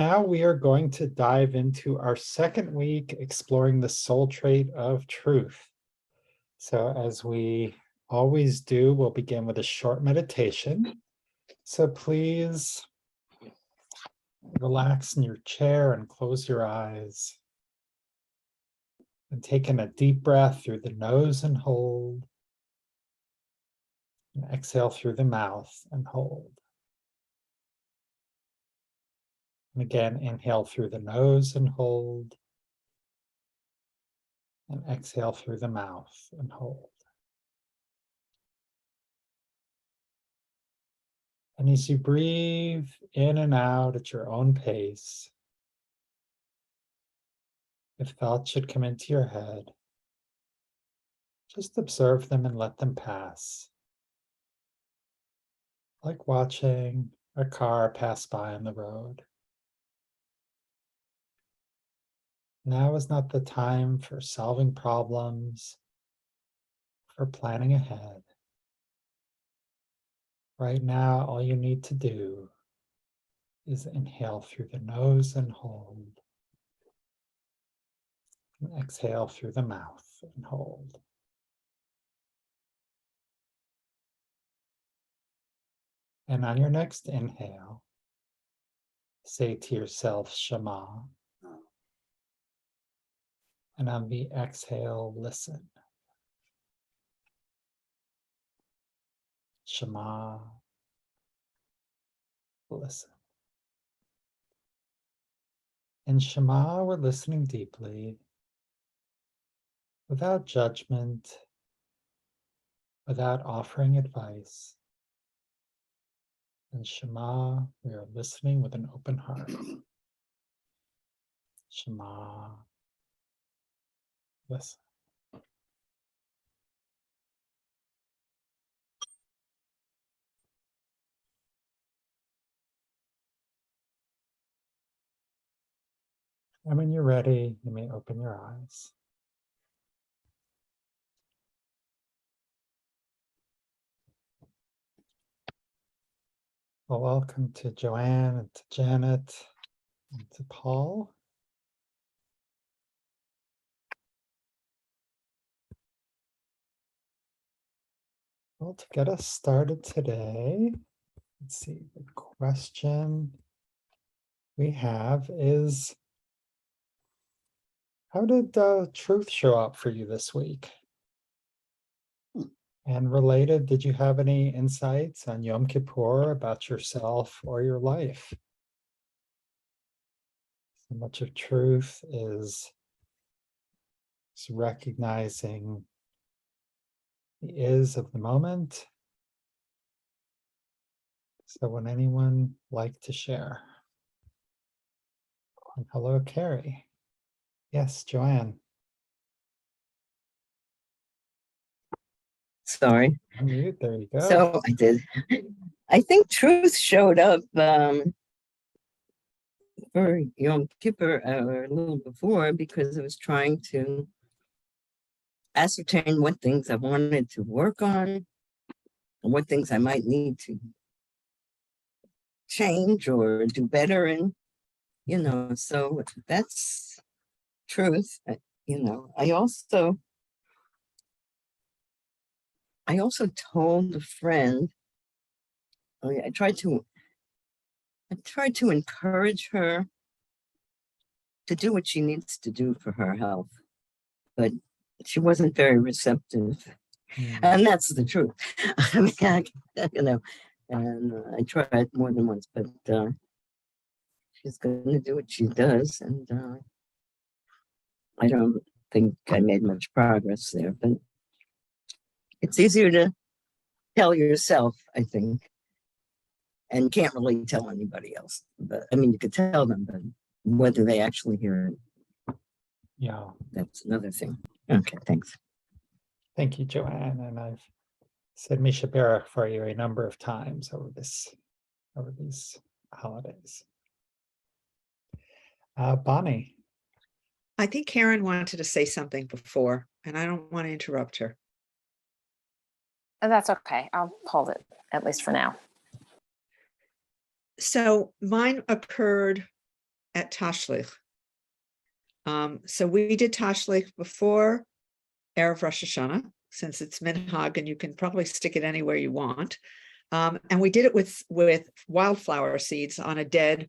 Now we are going to dive into our second week exploring the soul trait of truth. So, as we always do, we'll begin with a short meditation. So, please relax in your chair and close your eyes. And take in a deep breath through the nose and hold. And exhale through the mouth and hold. And again, inhale through the nose and hold. And exhale through the mouth and hold. And as you breathe in and out at your own pace, if thoughts should come into your head, just observe them and let them pass. Like watching a car pass by on the road. Now is not the time for solving problems, for planning ahead. Right now, all you need to do is inhale through the nose and hold. And exhale through the mouth and hold. And on your next inhale, say to yourself, Shema. And on the exhale, listen. Shema, listen. In Shema, we're listening deeply, without judgment, without offering advice. In Shema, we are listening with an open heart. Shema, listen. And when you're ready, you may open your eyes. Well, welcome to Joanne and to Janet and to Paul. Well, to get us started today, let's see, the question we have is, how did truth show up for you this week? And related, did you have any insights on Yom Kippur about yourself or your life? So much of truth is recognizing the is of the moment. So would anyone like to share? And hello, Carrie. Yes, Joanne. Sorry. Unmute, there you go. So I did. I think truth showed up for Yom Kippur or a little before, because I was trying to ascertain what things I wanted to work on and what things I might need to change or do better in, so that's truth. I also told a friend, I tried to encourage her to do what she needs to do for her health, but she wasn't very receptive. And that's the truth. I mean, and I tried more than once, but she's going to do what she does, and I don't think I made much progress there, but it's easier to tell yourself, I think, and can't really tell anybody else. But I mean, you could tell them, but whether they actually hear it, yeah, that's another thing. Okay, thanks. Thank you, Joanne. And I've said Mi Sheberach for you a number of times over these holidays. Bonnie. I think Karen wanted to say something before, and I don't want to interrupt her. That's okay. I'll hold it, at least for now. So mine occurred at Tashlich. So we did Tashlich before Erev Rosh Hashanah, since it's minhag and you can probably stick it anywhere you want. And we did it with wildflower seeds on a dead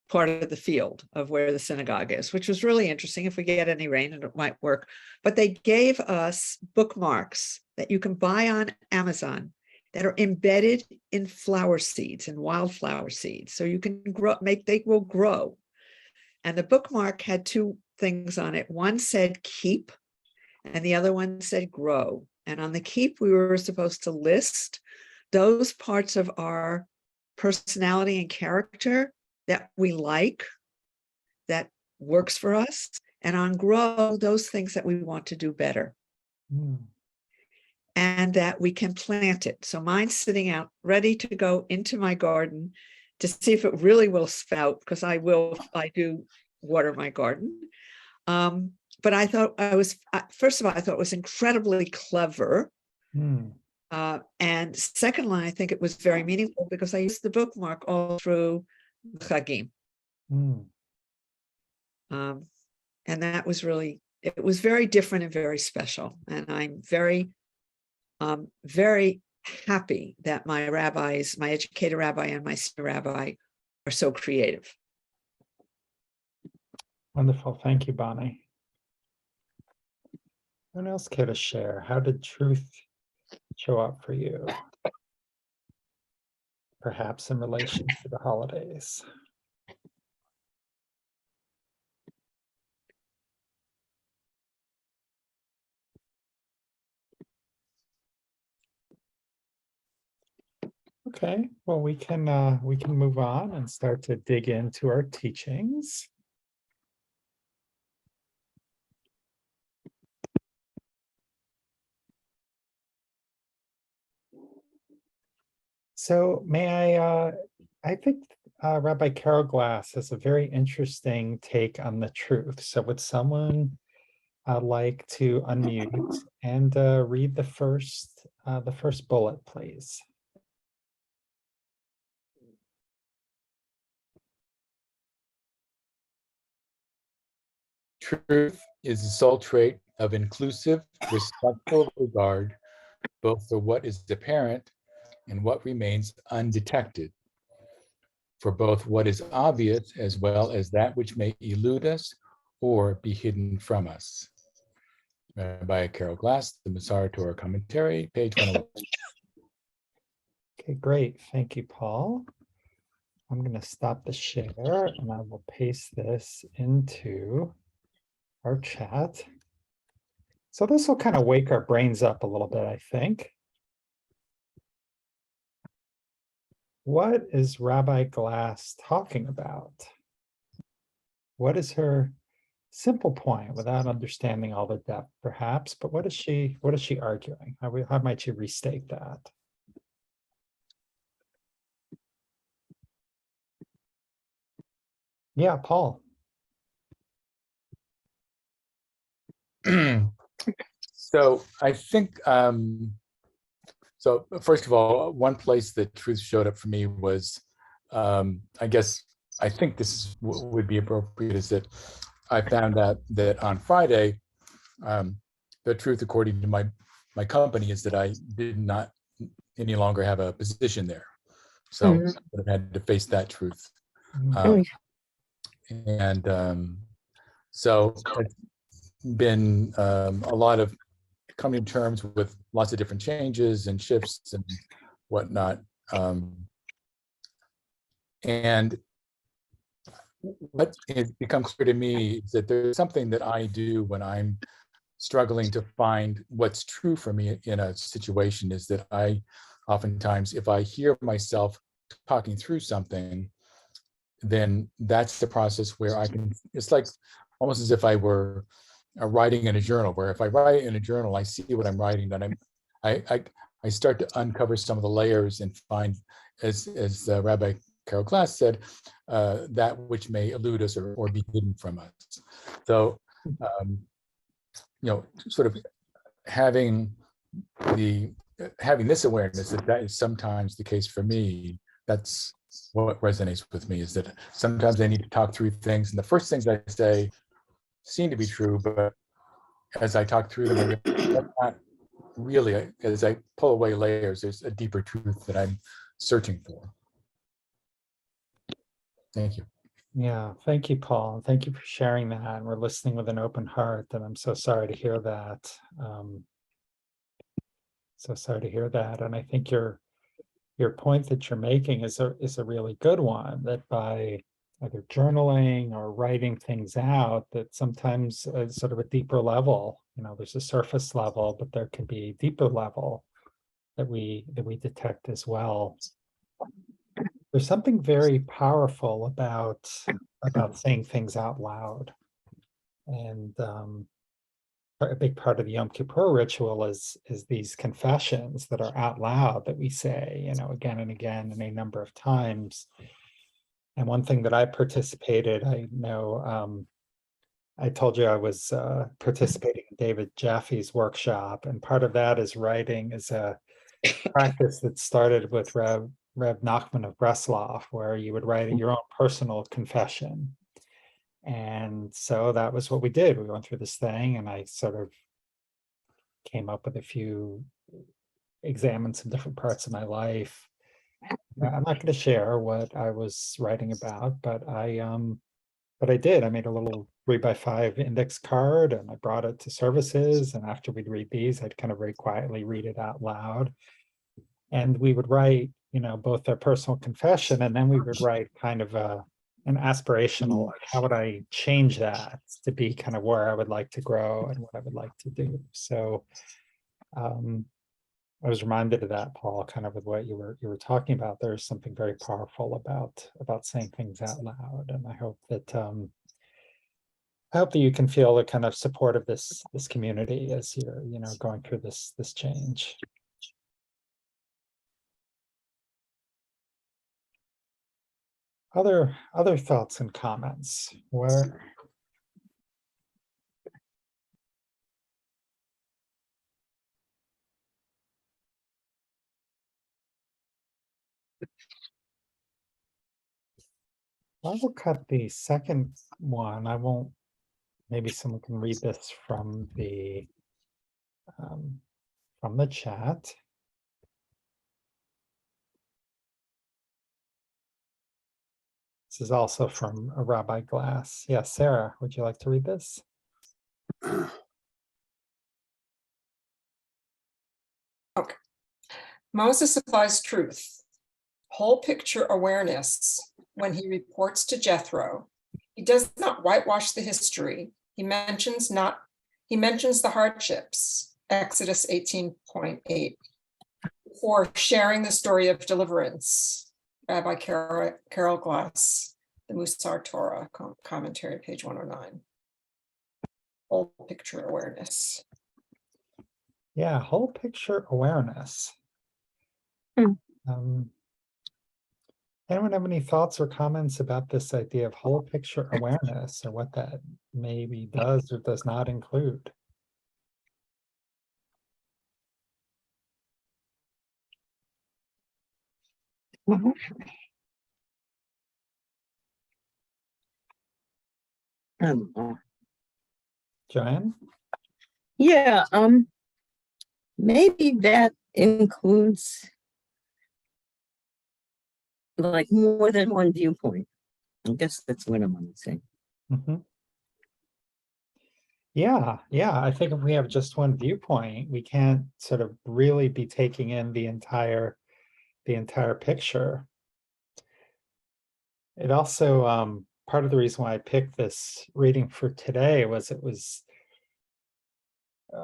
part of the field of where the synagogue is, which was really interesting. If we get any rain, it might work. But they gave us bookmarks that you can buy on Amazon that are embedded in flower seeds and wildflower seeds. So you can they will grow. And the bookmark had two things on it. One said keep, and the other one said grow. And on the keep, we were supposed to list those parts of our personality and character that we like, that works for us. And on grow, those things that we want to do better. And that we can plant it. So mine's sitting out ready to go into my garden to see if it really will spout, because I do water my garden. But I thought first of all, I thought it was incredibly clever. And secondly, I think it was very meaningful because I used the bookmark all through the Chagim. And that was it was very different and very special. And I'm very, very happy that my rabbis, my educator rabbi and my senior rabbi, are so creative. Wonderful. Thank you, Bonnie. Anyone else care to share? How did truth show up for you? Perhaps in relation to the holidays. Okay, well, we can move on and start to dig into our teachings. So I think Rabbi Carol Glass has a very interesting take on the truth. So would someone like to unmute and read the first bullet, please? Truth is the sole trait of inclusive, respectful regard, both for what is apparent and what remains undetected, for both what is obvious as well as that which may elude us or be hidden from us. Rabbi Carol Glass, the Masar Torah Commentary, page 101. Okay, great. Thank you, Paul. I'm going to stop the share and I will paste this into our chat. So this will kind of wake our brains up a little bit, I think. What is Rabbi Glass talking about? What is her simple point without understanding all the depth, perhaps? But what is she arguing? How might you restate that? Yeah, Paul. So I think, so first of all, one place that truth showed up for me was, I think this is what would be appropriate, is that I found out that on Friday, the truth according to my company is that I did not any longer have a position there. So I've had to face that truth. So it's been a lot of coming to terms with lots of different changes and shifts and whatnot. And what has become clear to me is that there's something that I do when I'm struggling to find what's true for me in a situation, is that I oftentimes, if I hear myself talking through something, then that's the process where I can, it's like almost as if I were writing in a journal, where if I write in a journal, I see what I'm writing, then I start to uncover some of the layers and find, as Rabbi Carol Glass said, that which may elude us or be hidden from us. So, sort of having this awareness that is sometimes the case for me, that's what resonates with me is that sometimes I need to talk through things, and the first things I say seem to be true, but as I talk through them, I realize that's not really, as I pull away layers, there's a deeper truth that I'm searching for. Thank you. Yeah, thank you, Paul. And thank you for sharing that. And we're listening with an open heart. And I'm so sorry to hear that. So sorry to hear that. And I think your point that you're making is a really good one, that by either journaling or writing things out, that sometimes sort of a deeper level, there's a surface level, but there can be a deeper level that we detect as well. There's something very powerful about saying things out loud. And a big part of the Yom Kippur ritual is these confessions that are out loud that we say, again and again and a number of times. And one thing that I participated, I know, I told you I was participating in David Jaffe's workshop, and part of that is writing is a practice that started with Reb Nachman of Breslov, where you would write your own personal confession. And so that was what we did. We went through this thing, and I sort of came up with a few, examined some different parts of my life. I'm not going to share what I was writing about, but I did. I made a little 3x5 index card, and I brought it to services. And after we'd read these, I'd kind of very quietly read it out loud. And we would write, both our personal confession, and then we would write kind of an aspirational, like, how would I change that to be kind of where I would like to grow and what I would like to do. So I was reminded of that, Paul, kind of with what you were talking about. There's something very powerful about saying things out loud. And I hope that you can feel the kind of support of this community as you're, going through this change. Other thoughts and comments? Where? I will cut the second one. I won't. Maybe someone can read this from the chat. This is also from a Rabbi Glass. Yeah, Sarah, would you like to read this? Okay. Moses applies truth, whole picture awareness when he reports to Jethro. He does not whitewash the history. He mentions the hardships, Exodus 18.8, for sharing the story of deliverance, Rabbi Carol Glass, the Musar Torah commentary, page 109. Whole picture awareness. Yeah, whole picture awareness. Anyone have any thoughts or comments about this idea of whole picture awareness, or what that maybe does or does not include? Joanne? Yeah, maybe that includes like more than one viewpoint. I guess that's what I'm going to say. Yeah, I think if we have just one viewpoint, we can't sort of really be taking in the entire picture. It also, part of the reason why I picked this reading for today was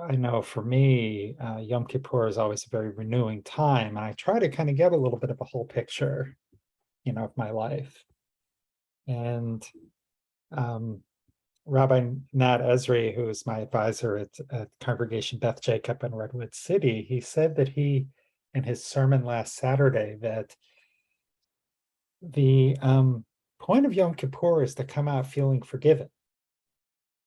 I know for me, Yom Kippur is always a very renewing time. And I try to kind of get a little bit of a whole picture, of my life. And Rabbi Nat Esri, who is my advisor at Congregation Beth Jacob in Redwood City, he said that in his sermon last Saturday, that the point of Yom Kippur is to come out feeling forgiven.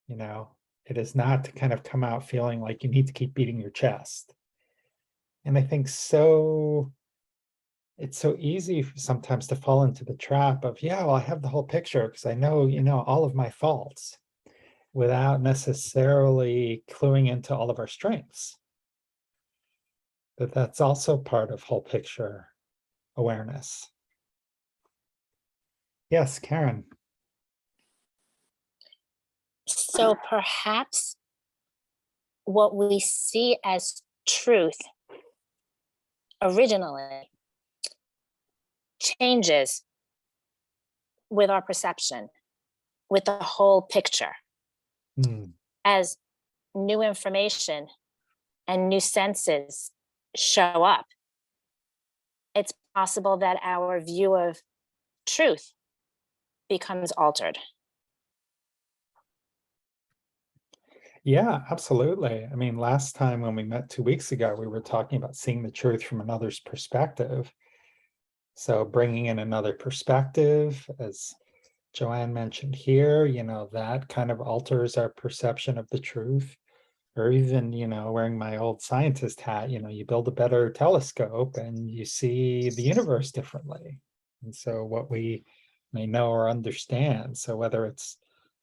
It is not to kind of come out feeling like you need to keep beating your chest. And I think so it's so easy sometimes to fall into the trap of, yeah, well, I have the whole picture because I know, all of my faults without necessarily cluing into all of our strengths. But that's also part of whole picture awareness. Yes, Karen. So perhaps what we see as truth originally changes with our perception, with the whole picture, Hmm. as new information and new senses show up. It's possible that our view of truth becomes altered. Yeah, absolutely. I mean, last time when we met 2 weeks ago, we were talking about seeing the truth from another's perspective. So bringing in another perspective, as Joanne mentioned here, that kind of alters our perception of the truth. Or even, wearing my old scientist hat, you build a better telescope and you see the universe differently. And so what we may know or understand, so whether it's,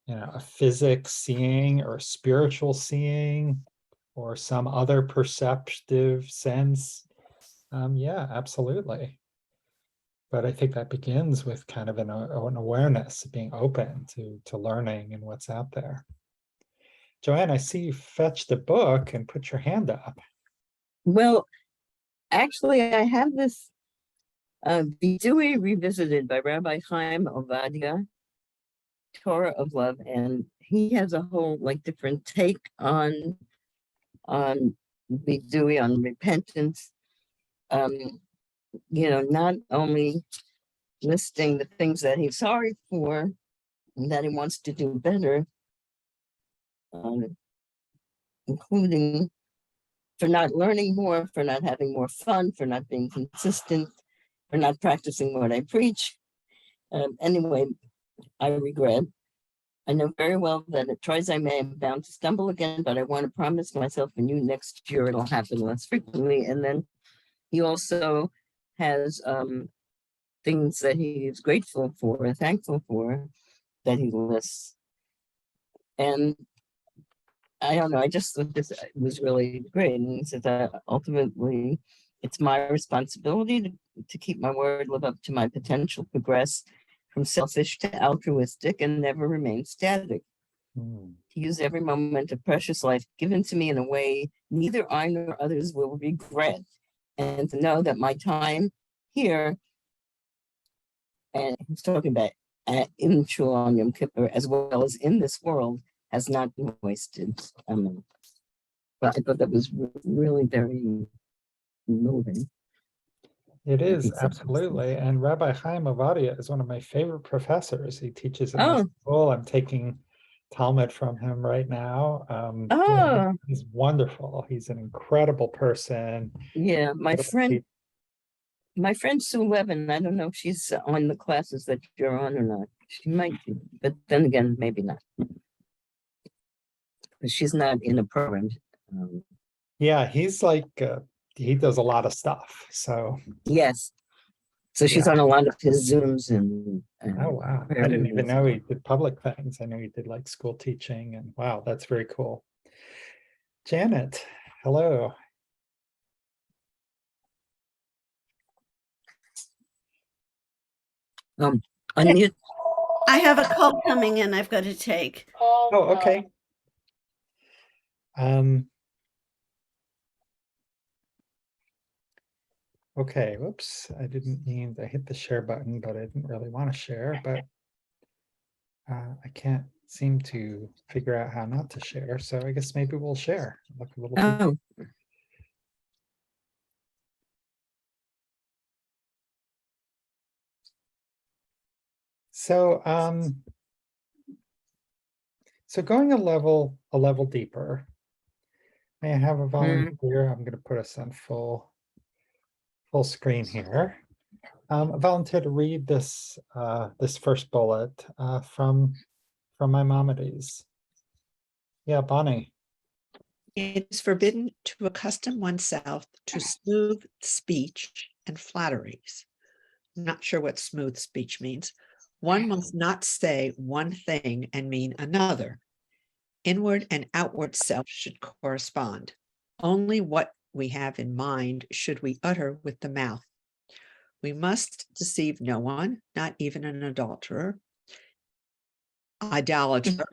a physics seeing or a spiritual seeing or some other perceptive sense, yeah, absolutely. But I think that begins with kind of an awareness, being open to learning and what's out there. Joanne, I see you fetched a book and put your hand up. Well, actually, I have this Vidui Revisited by Rabbi Chaim Ovadia, Torah of Love, and he has a whole different take on Vidui, on repentance. Not only listing the things that he's sorry for and that he wants to do better, including for not learning more, for not having more fun, for not being consistent, for not practicing what I preach. Anyway, I regret. I know very well that at tries I may, I'm bound to stumble again, but I want to promise myself and you next year it'll happen less frequently. And then he also has things that he is grateful for, thankful for, that he lists. And I don't know, I just thought this was really great. And he said that ultimately it's my responsibility to keep my word, live up to my potential, progress from selfish to altruistic, and never remain static. Hmm. To use every moment of precious life given to me in a way neither I nor others will regret, and to know that my time here, and he's talking about in Shalom Yom Kippur, as well as in this world, has not been wasted. But I thought that was really very moving. It is, He said- absolutely. And Rabbi Chaim Ovadia is one of my favorite professors. He teaches at my Oh. school. I'm taking Talmud from him right now. Oh, He's wonderful. He's an incredible person. yeah, my Incredible friend Sue Levin, I don't know if she's on the classes that you're on or not. She might be, but then again, maybe not. But she's not in a program. Yeah, he's he does a lot of stuff. So, Yes. So she's Yeah. on a lot of his Zooms and oh wow, I didn't even know he did public things. I know he did like school teaching, and wow, that's very cool. Janet, hello. unmute. I have a call coming in I've got to take. Oh, okay. Okay, whoops, I didn't mean to hit the share button, but I didn't really want to share, but I can't seem to figure out how not to share, so I guess maybe we'll share. Look a little bit. Oh, So, so going a level deeper, may I have a volunteer? I'm going to put us on full screen here. A volunteer to read this this first bullet from Maimonides. Yeah, Bonnie. It is forbidden to accustom oneself to smooth speech and flatteries. I'm not sure what smooth speech means. One must not say one thing and mean another. Inward and outward self should correspond. Only what we have in mind should we utter with the mouth. We must deceive no one, not even an adulterer, idolater.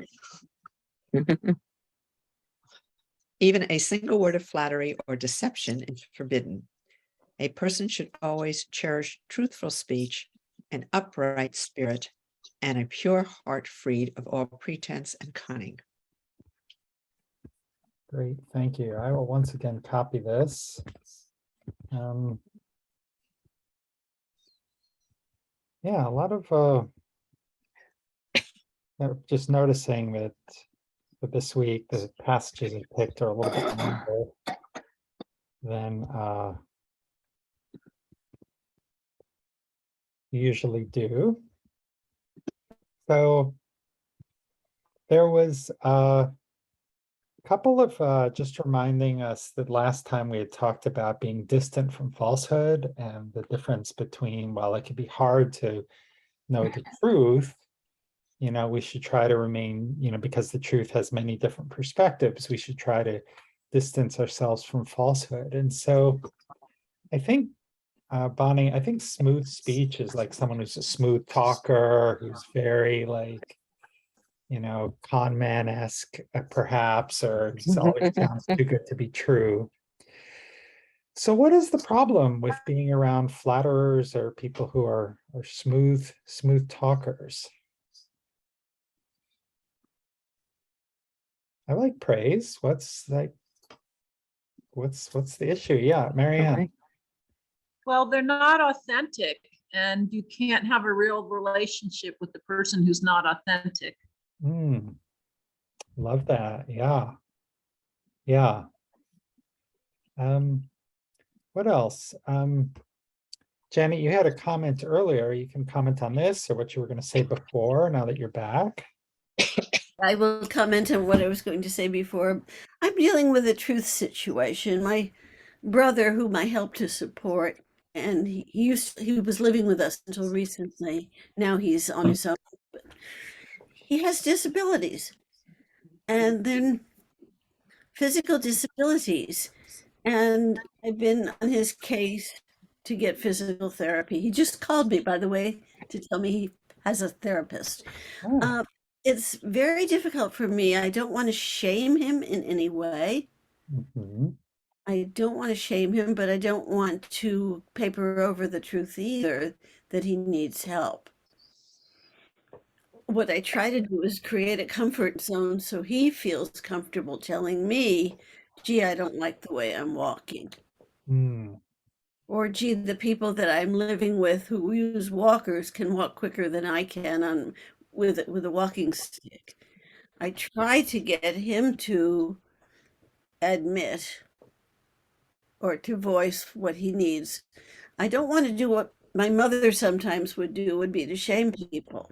Even a single word of flattery or deception is forbidden. A person should always cherish truthful speech, an upright spirit, and a pure heart freed of all pretense and cunning. Great, thank you. I will once again copy this. Yeah, a lot of just noticing that this week the passages I picked are a little bit longer than usually do. So there was a couple of just reminding us that last time we had talked about being distant from falsehood and the difference between, while it can be hard to know the truth, you know, we should try to remain, you know, because the truth has many different perspectives, we should try to distance ourselves from falsehood. And so I think, Bonnie, I think smooth speech is like someone who's a smooth talker, who's very like, you know, con man-esque perhaps, or just always sounds too good to be true. So what is the problem with being around flatterers or people who are smooth talkers? I like praise. What's the issue? Yeah, Marianne. Well, they're not authentic, and you can't have a real relationship with the person who's not authentic. Love that. Yeah. Yeah. What else? Janet, you had a comment earlier. You can comment on this or what you were going to say before, now that you're back. I will comment on what I was going to say before. I'm dealing with a truth situation. My brother, whom I helped to support, and he was living with us until recently. Now he's on his own. But he has disabilities, and then physical disabilities. And I've been on his case to get physical therapy. He just called me, by the way, to tell me he has a therapist. Oh. It's very difficult for me. I don't want to shame him in any way. Mhm. I don't want to shame him, but I don't want to paper over the truth either, that he needs help. What I try to do is create a comfort zone so he feels comfortable telling me, gee, I don't like the way I'm walking. Or gee, the people that I'm living with who use walkers can walk quicker than I can with a walking stick. I try to get him to admit or to voice what he needs. I don't want to do what my mother sometimes would do, would be to shame people.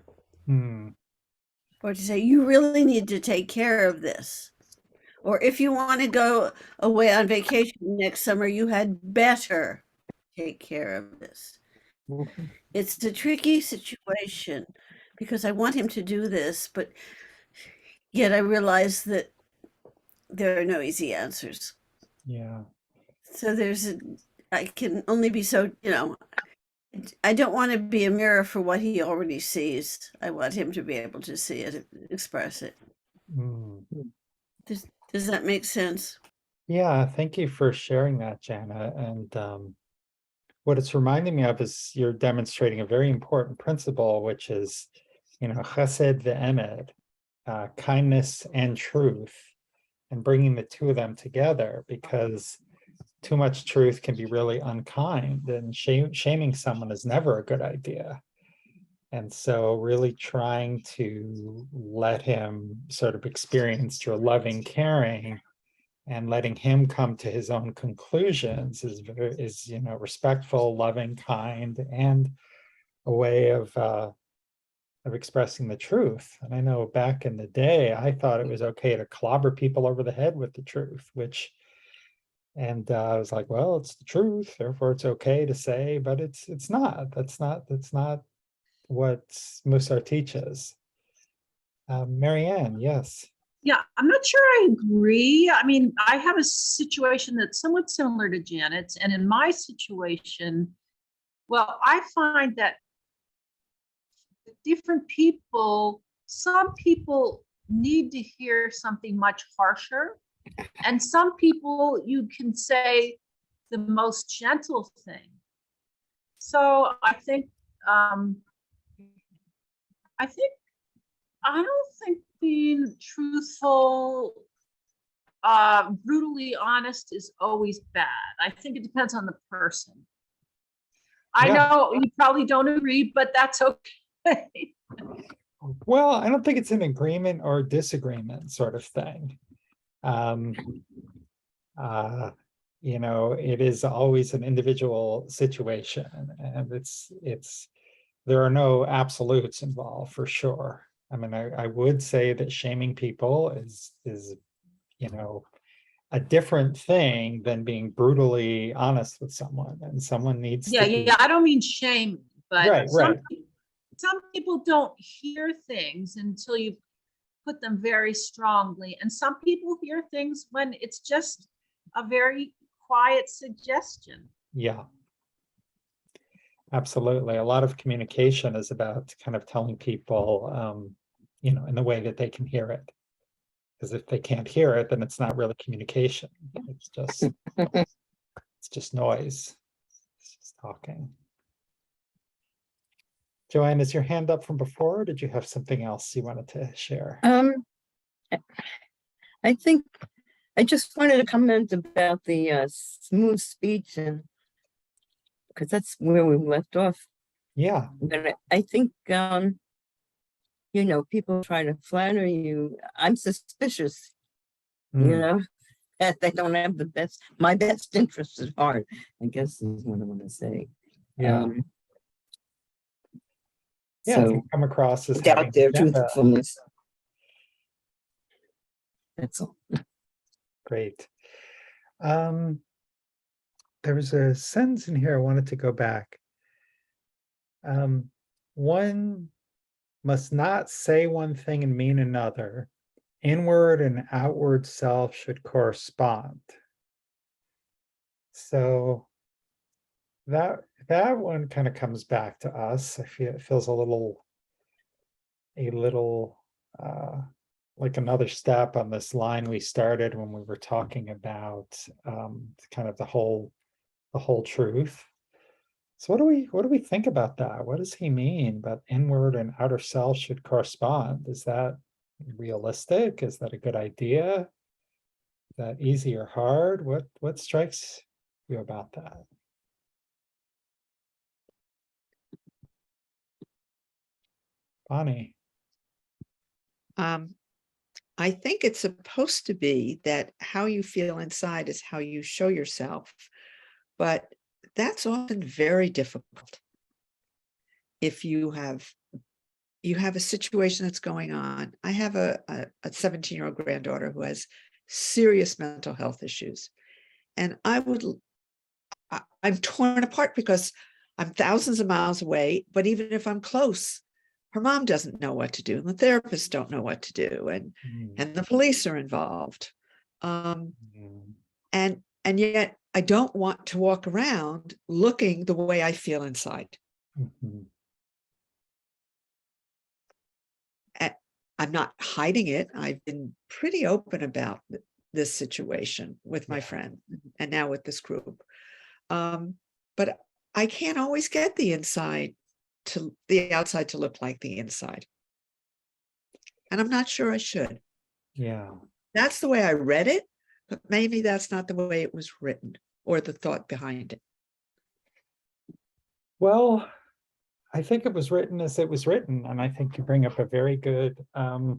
Or to say, you really need to take care of this. Or if you want to go away on vacation next summer, you had better take care of this. It's a tricky situation because I want him to do this, but yet I realize that there are no easy answers. Yeah. So I can only be so, I don't want to be a mirror for what he already sees. I want him to be able to see it, express it. Does that make sense? Yeah, thank you for sharing that, Jana. And what it's reminding me of is you're demonstrating a very important principle, which is, chesed ve'emed, kindness and truth, and bringing the two of them together, because too much truth can be really unkind, and shaming someone is never a good idea. And so really trying to let him sort of experience your loving caring and letting him come to his own conclusions is respectful, loving, kind, and a way of expressing the truth. And I know back in the day, I thought it was okay to clobber people over the head with the truth, which And I was like, well, it's the truth, therefore it's okay to say, but it's not. That's not what Musar teaches. Marianne, yes. Yeah, I'm not sure I agree. I mean, I have a situation that's somewhat similar to Janet's, and in my situation, well, I find that different people, some people need to hear something much harsher, and some people you can say the most gentle thing. So I think I don't think being truthful, brutally honest is always bad. I think it depends on the person. I Yeah. know you probably don't agree, but that's okay. Well, I don't think it's an agreement or disagreement sort of thing. You know, it is always an individual situation, and there are no absolutes involved for sure. I mean, I would say that shaming people is, you know, a different thing than being brutally honest with someone, and someone needs Yeah, to be. yeah, I don't mean shame, but Right, right. some people don't hear things until you put them very strongly. And some people hear things when it's just a very quiet suggestion. Yeah. Absolutely. A lot of communication is about kind of telling people, you know, in the way that they can hear it. Because if they can't hear it, then it's not really communication. It's just noise. It's just talking. Joanne, is your hand up from before, or did you have something else you wanted to share? I think I just wanted to comment about the smooth speech, and because that's where we left off. Yeah. But I think you know, people try to flatter you. I'm suspicious, you Mm, know, that they don't have my best interest at heart, I guess is what I want to say. yeah. Yeah. If So you come across as doubt having their agenda, truthfulness. That's all. great. There was a sentence in here I wanted to go back. One must not say one thing and mean another. Inward and outward self should correspond. So that one kind of comes back to us. I feel it feels a little like another step on this line we started when we were talking about kind of the whole truth. So what do we think about that? What does he mean? But inward and outer self should correspond. Is that realistic? Is that a good idea? Is that easy or hard? What strikes you about that? Bonnie. I think it's supposed to be that how you feel inside is how you show yourself, but that's often very difficult. If you have a situation that's going on. I have a 17-year-old granddaughter who has serious mental health issues. And I'm torn apart because I'm thousands of miles away, but even if I'm close, her mom doesn't know what to do, and the therapists don't know what to do, and the police are involved. And yet I don't want to walk around looking the way I feel inside. Mhm. I'm not hiding it. I've been pretty open about this situation with my friend and now with this group. But I can't always get the outside to look like the inside. And I'm not sure I should. Yeah. That's the way I read it, but maybe that's not the way it was written or the thought behind it. Well, I think it was written as it was written, and I think you bring up a very good, I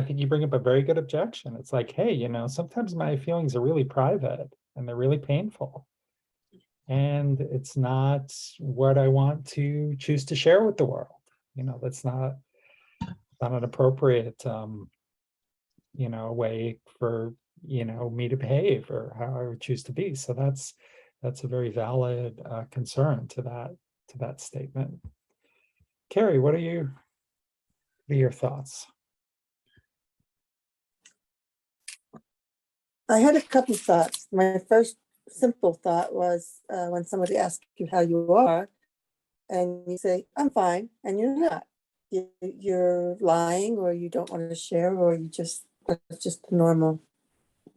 think you bring up a very good objection. It's like, hey, sometimes my feelings are really private and they're really painful. And it's not what I want to choose to share with the world. That's not an appropriate, way for me to behave or how I would choose to be. So that's a very valid concern to that statement. Carrie, what are your thoughts? I had a couple thoughts. My first simple thought was when somebody asks you how you are, and you say, I'm fine, and you're not. You're lying, or you don't want to share, or that's just the normal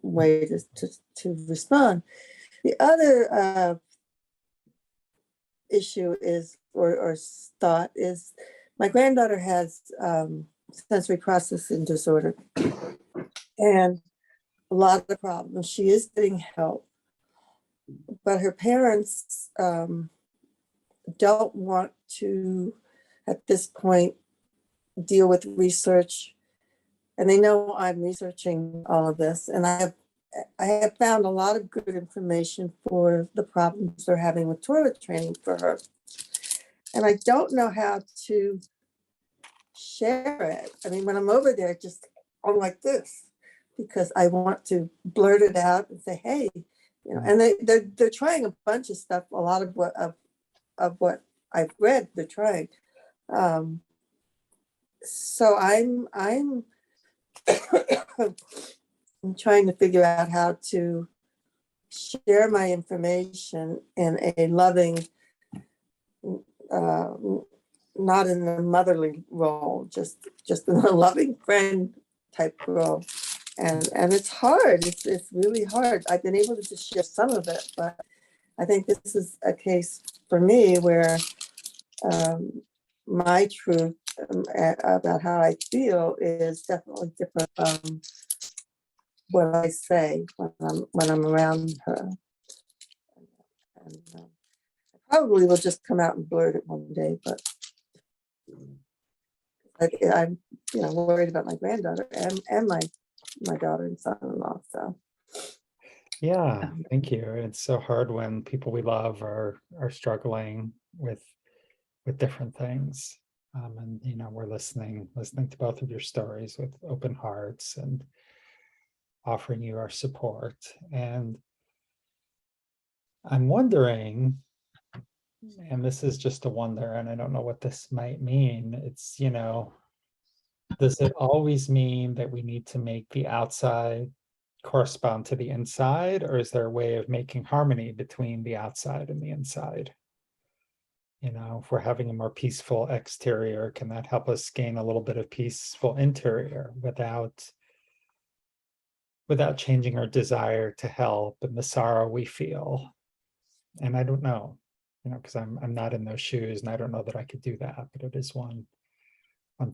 way to respond. The other issue is, or thought is, my granddaughter has sensory processing disorder and a lot of problems. She is getting help, but her parents don't want to, at this point, deal with research. And they know I'm researching all of this, and I have found a lot of good information for the problems they're having with toilet training for her. And I don't know how to share it. I mean, when I'm over there, I'm like this, because I want to blurt it out and say, hey, and they're trying a bunch of stuff. A lot of what I've read, they're trying. So I'm I'm trying to figure out how to share my information in a loving, not in a motherly role, just in a loving friend type role. And it's hard. It's really hard. I've been able to just share some of it, but I think this is a case for me where my truth about how I feel is definitely different from what I say when I'm around her. And I probably will just come out and blurt it one day, but I'm worried about my granddaughter and my daughter and son-in-law. So Yeah, thank you. It's so hard when people we love are struggling with different things. And we're listening to both of your stories with open hearts and offering you our support. And I'm wondering, and this is just a wonder, and I don't know what this might mean. It's, does it always mean that we need to make the outside correspond to the inside, or is there a way of making harmony between the outside and the inside? If we're having a more peaceful exterior, can that help us gain a little bit of peaceful interior without changing our desire to help and the sorrow we feel? And I don't know, because I'm not in those shoes, and I don't know that I could do that, but it is one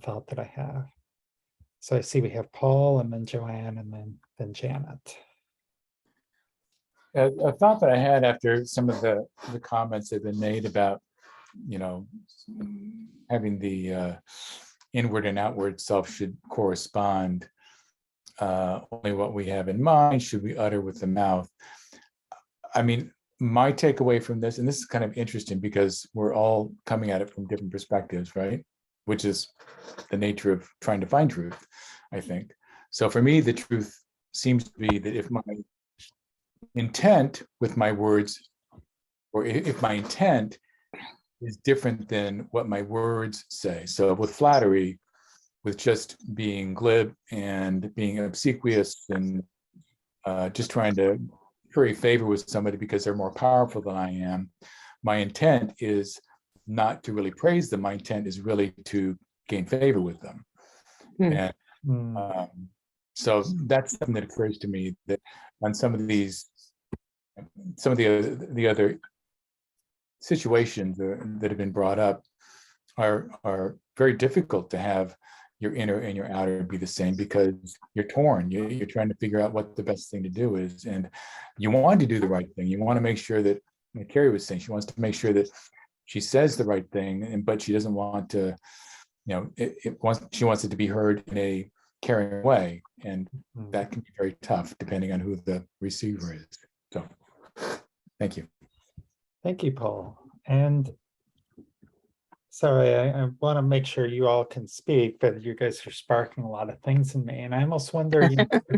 thought that I have. So I see we have Paul, and then Joanne, and then Janet. A thought that I had after some of the comments that have been made about, having the inward and outward self should correspond. Only what we have in mind should we utter with the mouth. I mean, my takeaway from this, and this is kind of interesting because we're all coming at it from different perspectives, right? Which is the nature of trying to find truth, I think. So for me, the truth seems to be that if my intent with my words, or if my intent is different than what my words say. So with flattery, with just being glib and being obsequious and just trying to curry favor with somebody because they're more powerful than I am, my intent is not to really praise them. My intent is really to gain favor with them. And so that's something that occurs to me, that on some of the other situations that have been brought up are very difficult to have your inner and your outer be the same, because you're torn. You're trying to figure out what the best thing to do is, and you want to do the right thing. You want to make sure that, like Carrie was saying, she wants to make sure that she says the right thing, but she doesn't want to, she wants it to be heard in a caring way, and that can be very tough depending on who the receiver is. So, thank you. Thank you, Paul. And Sorry, I want to make sure you all can speak, but you guys are sparking a lot of things in me. And I almost wonder,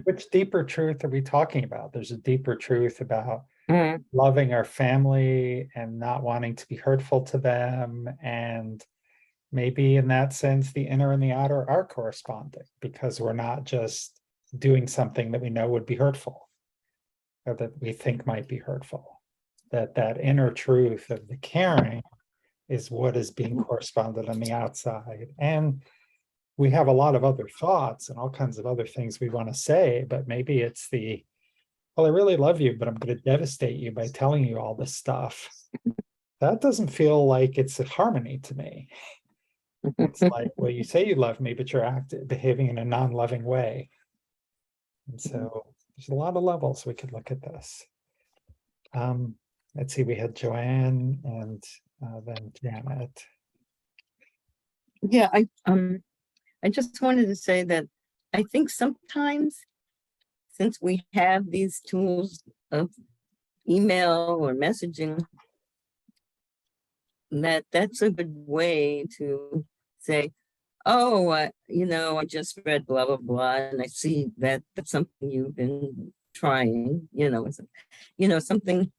which deeper truth are we talking about? There's a deeper truth about Mm, loving our family and not wanting to be hurtful to them. And maybe in that sense, the inner and the outer are corresponding because we're not just doing something that we know would be hurtful or that we think might be hurtful. That inner truth of the caring is what is being corresponded on the outside. And we have a lot of other thoughts and all kinds of other things we want to say, but maybe it's well, I really love you, but I'm going to devastate you by telling you all this stuff. That doesn't feel like it's a harmony to me. It's like, well, you say you love me, but you're behaving in a non-loving way. And so there's a lot of levels we could look at this. Let's see, we had Joanne and then Janet. yeah, I just wanted to say that I think sometimes, since we have these tools of email or messaging, that's a good way to say, oh, I just read blah, blah, blah, and I see that that's something you've been trying, something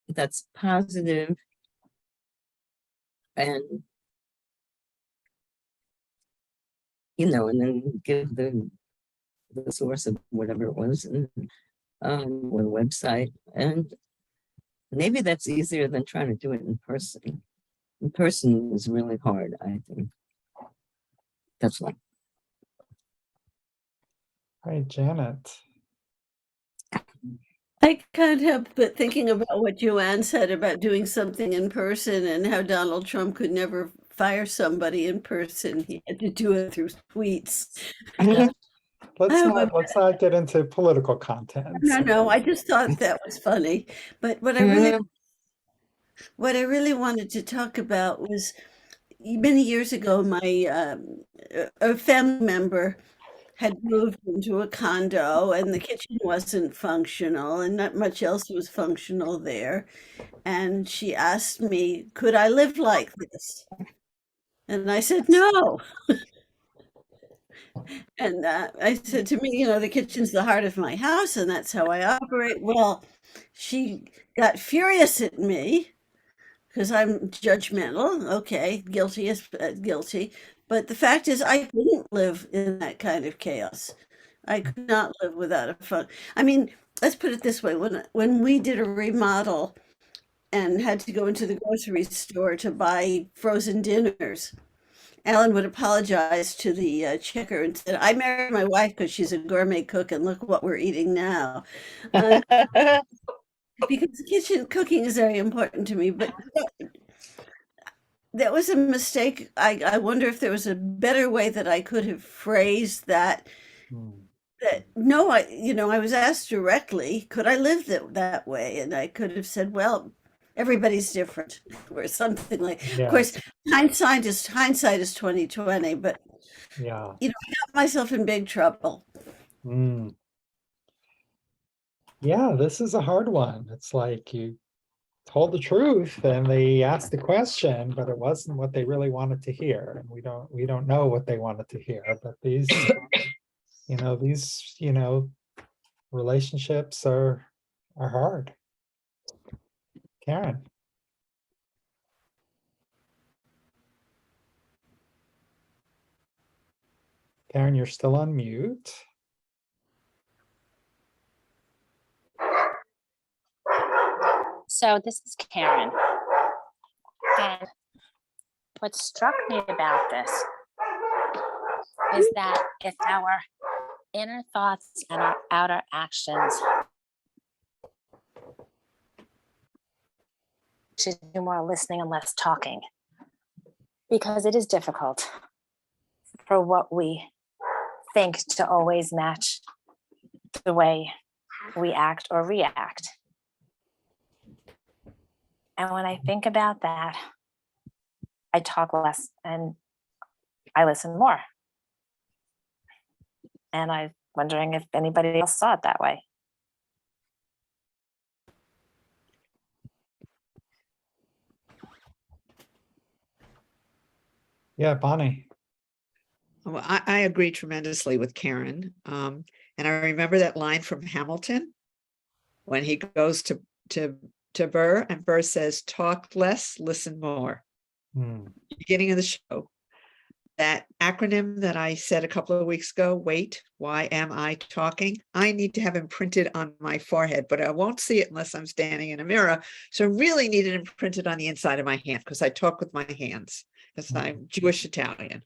that's positive and, and then give the source of whatever it was and or the website. And maybe that's easier than trying to do it in person. In person is really hard, I think. That's why. Hi, Janet. I can't help but thinking about what Joanne said about doing something in person and how Donald Trump could never fire somebody in person. He had to do it through tweets. Let's not get into political content. No, I just thought that was funny. But what I really wanted to talk about was many years ago, a family member had moved into a condo and the kitchen wasn't functional and not much else was functional there. And she asked me, could I live like this? And I said, no. And I said, to me, the kitchen's the heart of my house and that's how I operate. Well, she got furious at me because I'm judgmental. Okay, guilty is guilty. But the fact is, I couldn't live in that kind of chaos. I could not live without a phone. I mean, let's put it this way: when we did a remodel and had to go into the grocery store to buy frozen dinners, Alan would apologize to the checker and said, "I married my wife because she's a gourmet cook, and look what we're eating now." Because kitchen cooking is very important to me, but that was a mistake. I wonder if there was a better way that I could have phrased that. That no, I was asked directly, could I live that way? And I could have said, well, everybody's different, or something like. Of course, hindsight is 2020, but yeah, I got myself in big trouble. Yeah, this is a hard one. It's like you told the truth and they asked the question, but it wasn't what they really wanted to hear. And we don't know what they wanted to hear, but these relationships are hard. Karen. Karen, you're still on mute. So this is Karen. And what struck me about this is that if our inner thoughts and our outer actions should do more listening and less talking, because it is difficult for what we think to always match the way we act or react. And when I think about that, I talk less and I listen more. And I'm wondering if anybody else saw it that way. Yeah, Bonnie. Well, I agree tremendously with Karen. And I remember that line from Hamilton when he goes to Burr, and Burr says, "Talk less, listen more." Hmm. Beginning of the show. That acronym that I said a couple of weeks ago, wait, why am I talking? I need to have imprinted on my forehead, but I won't see it unless I'm standing in a mirror. So I really need it imprinted on the inside of my hand because I talk with my hands because I'm Jewish Italian,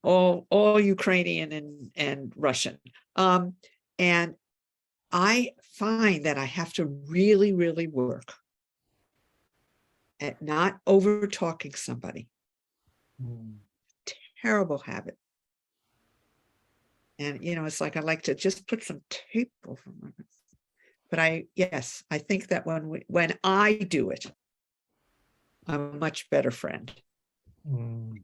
all Ukrainian and Russian. And I find that I have to really, really work at not over talking somebody. Hmm. Terrible habit. And, it's like, I like to just put some tape over my mouth. But yes, I think that when I do it, I'm a much better friend. Hmm.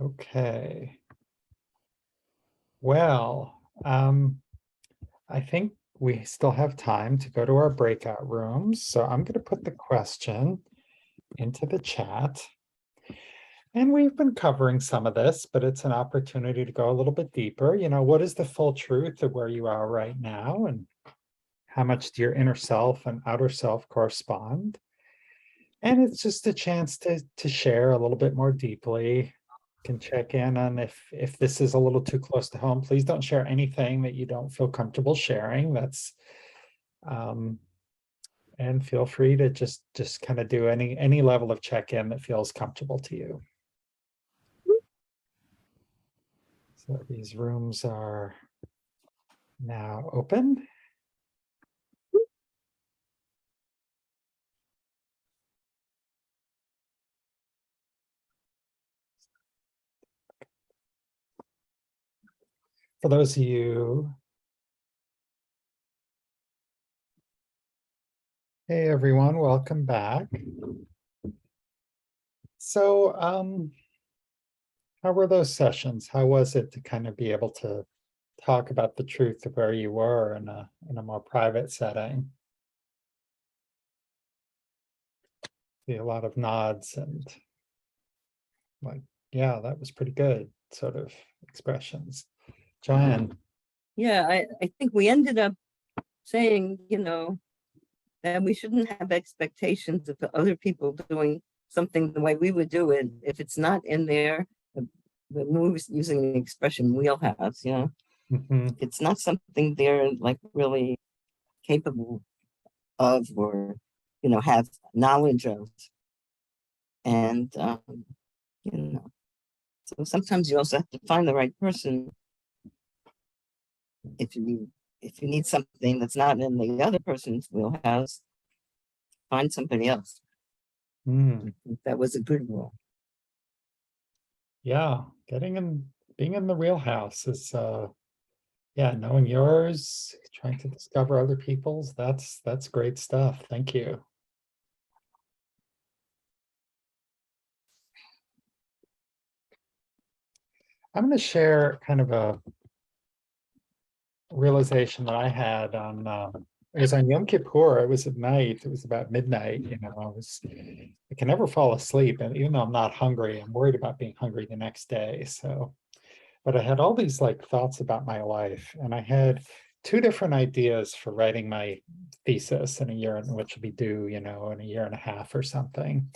Okay. Well, I think we still have time to go to our breakout rooms. So I'm going to put the question into the chat. And we've been covering some of this, but it's an opportunity to go a little bit deeper. What is the full truth of where you are right now? And how much do your inner self and outer self correspond? And it's just a chance to share a little bit more deeply. Can check in on if this is a little too close to home. Please don't share anything that you don't feel comfortable sharing. That's and feel free to just kind of do any level of check-in that feels comfortable to you. So these rooms are now open. For those of you, hey everyone, welcome back. So how were those sessions? How was it to kind of be able to talk about the truth of where you were in a more private setting? See a lot of nods and like, yeah, that was pretty good sort of expressions. Joanne. Yeah, I think we ended up saying, that we shouldn't have expectations of the other people doing something the way we would do it if it's not in there. The moves using the expression wheelhouse, Mhm. it's not something they're like really capable of or have knowledge of. And so sometimes you also have to find the right person if you need something that's not in the other person's wheelhouse. Find somebody else. Mm. That was a good rule. Yeah, being in the wheelhouse is yeah, knowing yours, trying to discover other people's, that's great stuff. Thank you. I'm going to share kind of a realization that I had on it was on Yom Kippur. It was at night. It was about midnight. I can never fall asleep, and even though I'm not hungry, I'm worried about being hungry the next day. So, but I had all these like thoughts about my life, and I had two different ideas for writing my thesis in a year, which will be due, in a year and a half or something.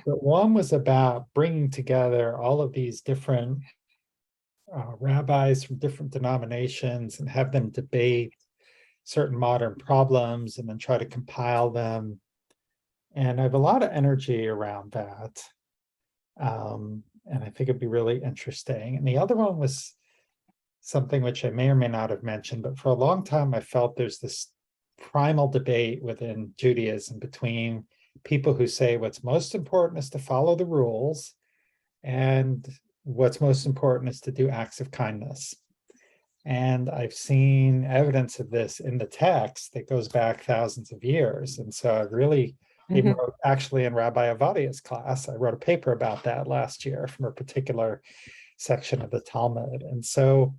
But one was about bringing together all of these different rabbis from different denominations and have them debate certain modern problems and then try to compile them. And I have a lot of energy around that. And I think it'd be really interesting. And the other one was something which I may or may not have mentioned, but for a long time, I felt there's this primal debate within Judaism between people who say what's most important is to follow the rules and what's most important is to do acts of kindness. And I've seen evidence of this in the text that goes back thousands of years. And so I really, even wrote, actually in Rabbi Avadia's class, I wrote a paper about that last year from a particular section of the Talmud. And so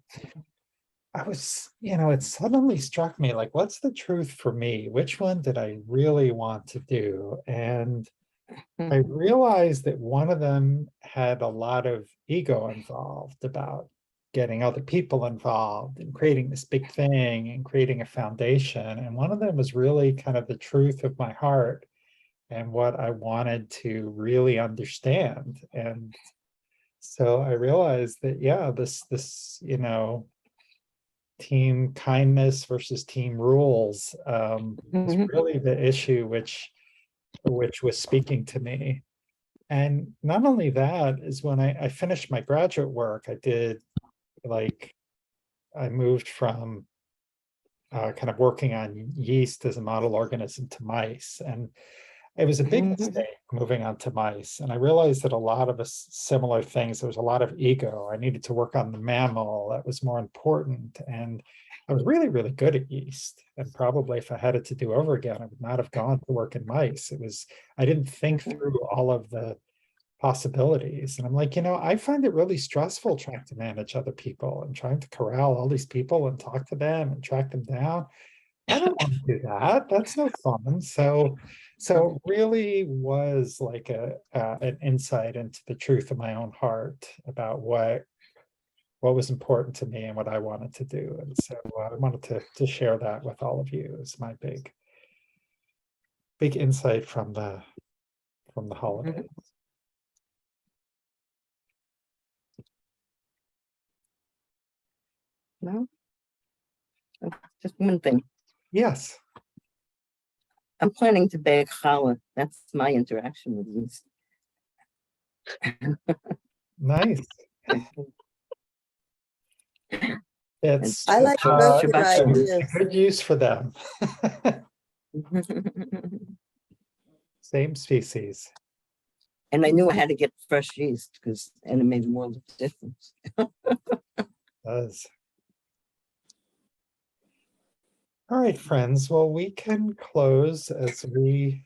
I was, it suddenly struck me like, what's the truth for me? Which one did I really want to do? And I realized that one of them had a lot of ego involved about getting other people involved and creating this big thing and creating a foundation. And one of them was really kind of the truth of my heart and what I wanted to really understand. And so I realized that, yeah, this, team kindness versus team rules is really the issue which was speaking to me. And not only that is when I finished my graduate work, I moved from kind of working on yeast as a model organism to mice. And it was a big mistake moving on to mice. And I realized that a lot of us similar things, there was a lot of ego. I needed to work on the mammal, that was more important. And I was really, really good at yeast. And probably if I had it to do over again, I would not have gone to work in mice. I didn't think through all of the possibilities. And I'm like, I find it really stressful trying to manage other people and trying to corral all these people and talk to them and track them down. I don't want to do that. That's no fun. So really was like an insight into the truth of my own heart about what was important to me and what I wanted to do. And so I wanted to share that with all of you as my big insight from the holidays. No, just one thing. Yes. I'm planning to bake challah. That's my interaction with yeast. Nice. It's I like both your Shabbat shalom. ideas. good use for them. Same species. And I knew I had to get fresh yeast and it made a world of difference. Does. All right, friends. Well, we can close as we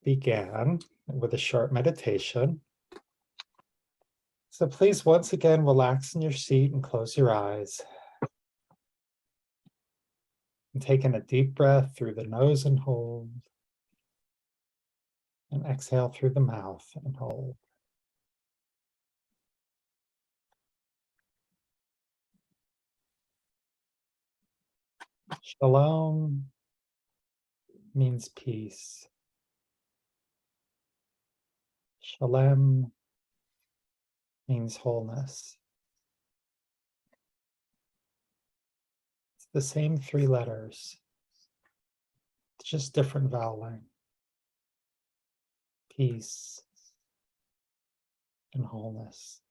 began with a short meditation. So please, once again, relax in your seat and close your eyes. And take in a deep breath through the nose and hold. And exhale through the mouth and hold. Shalom means peace. Shalem means wholeness. It's the same 3 letters. It's just different voweling. Peace and wholeness.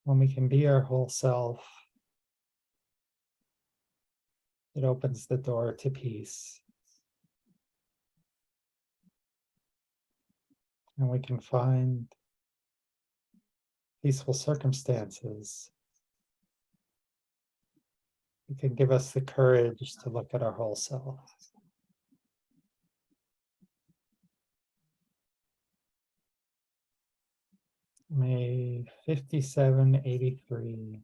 When we can be our whole self, it opens the door to peace. And we can find peaceful circumstances. It can give us the courage to look at our whole self. May 5783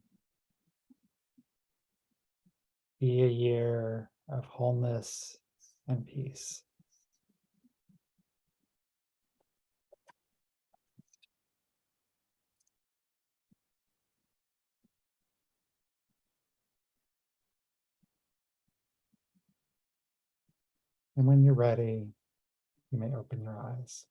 be a year of wholeness and peace. And when you're ready, you may open your eyes.